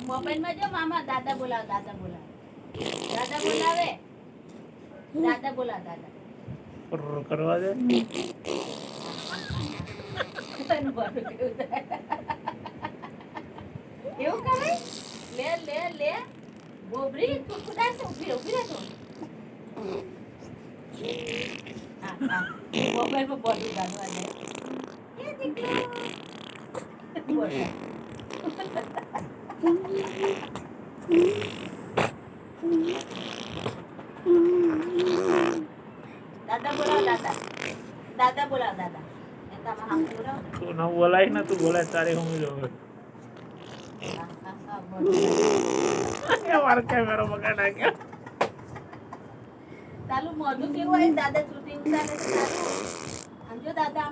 mobile માં જો મામા દાદા બોલાવ દાદા બોલાવે દાદા બોલાવ દાદા કરવા દે એવું કરે લે લે લે ગોબરી તું ખુદા છે ઉભી રહે તું મોબાઈલ પર બોલી ગાડવા દે એ દીકરો દાદા બોલાવ દાદા બોલાવ દાદા તું ના બોલાય ને તું બોલાય તારે હું જોવે મારો કેમેરો બગાડ નાખ્યો ચાલુ મોઢું કેવું હોય દાદા શૂટિંગ ચાલે તો ચાલુ સમજો દાદા